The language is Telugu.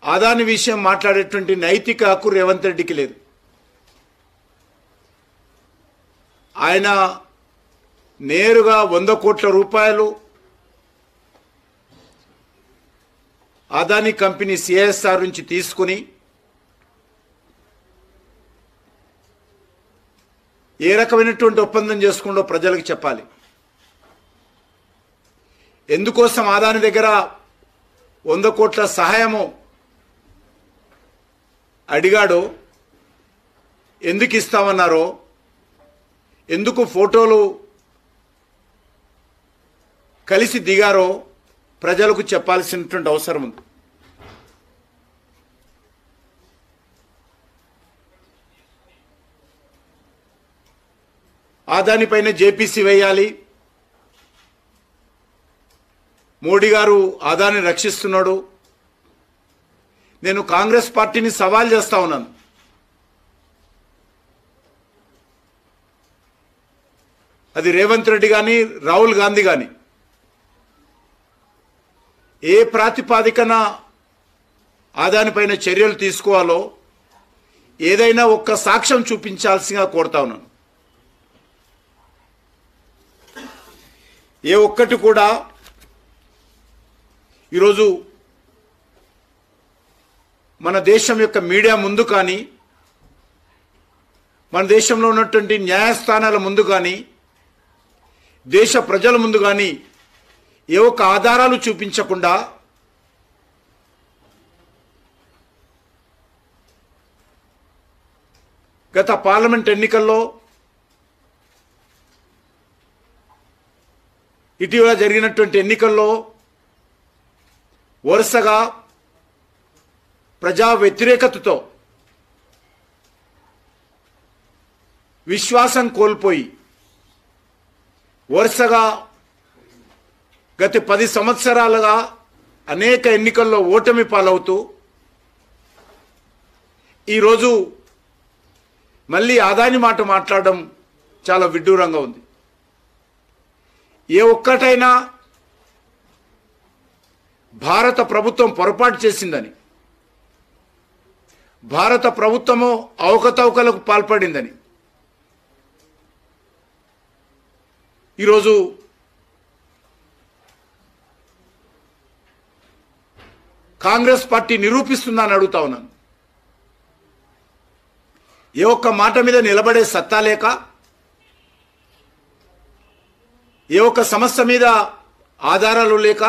అదాని విషయం మాట్లాడేటువంటి నైతిక హక్కు రేవంత్ రెడ్డికి లేదు. ఆయన నేరుగా 100 కోట్ల రూపాయలు అదాని కంపెనీ సిఎస్ఆర్ నుంచి తీసుకుని ఏ రకమైనటువంటి ఒప్పందం చేసుకుంటో ప్రజలకు చెప్పాలి. ఎందుకోసం అదాని దగ్గర 100 కోట్ల సహాయము అడిగాడో, ఎందుకు ఇస్తామన్నారో, ఎందుకు ఫోటోలు కలిసి దిగారో ప్రజలకు చెప్పాల్సినటువంటి అవసరం ఉంది. అదానిపైన జేపీసీ వేయాలి. మోడీ గారు అదాని రక్షిస్తున్నాడు. నేను కాంగ్రెస్ పార్టీని సవాల్ చేస్తా ఉన్నాను. అది రేవంత్ రెడ్డి కానీ రాహుల్ గాంధీ కానీ ఏ ప్రాతిపాదికన అదానిపైన చర్యలు తీసుకోవాలో ఏదైనా ఒక్క సాక్ష్యం చూపించాల్సిందిగా కోరుతా ఉన్నాను. ఏ ఒక్కటి కూడా ఈరోజు మన దేశం యొక్క మీడియా ముందు కానీ, మన దేశంలో ఉన్నటువంటి న్యాయస్థానాల ముందు కానీ, దేశ ప్రజల ముందు కానీ ఏ ఒక్క ఆధారాలు చూపించకుండా గత పార్లమెంట్ ఎన్నికల్లో ఇటీవల జరిగినటువంటి ఎన్నికల్లో వరుసగా ప్రజా వ్యతిరేకతతో విశ్వాసం కోల్పోయి వరుసగా గత 10 సంవత్సరాలుగా అనేక ఎన్నికల్లో ఓటమి పాలవుతూ ఈరోజు మళ్ళీ అదాని మాట మాట్లాడడం చాలా విడ్డూరంగా ఉంది. ఏ ఒక్కటైనా భారత ప్రభుత్వం పొరపాటు చేసిందని, భారత ప్రభుత్వము అవకతవకలకు పాల్పడిందని ఈరోజు కాంగ్రెస్ పార్టీ నిరూపిస్తుందని అడుగుతా ఉన్నాను. ఏ ఒక్క మాట మీద నిలబడే సత్తా లేక, ఏ ఒక్క సమస్య మీద ఆధారాలు లేక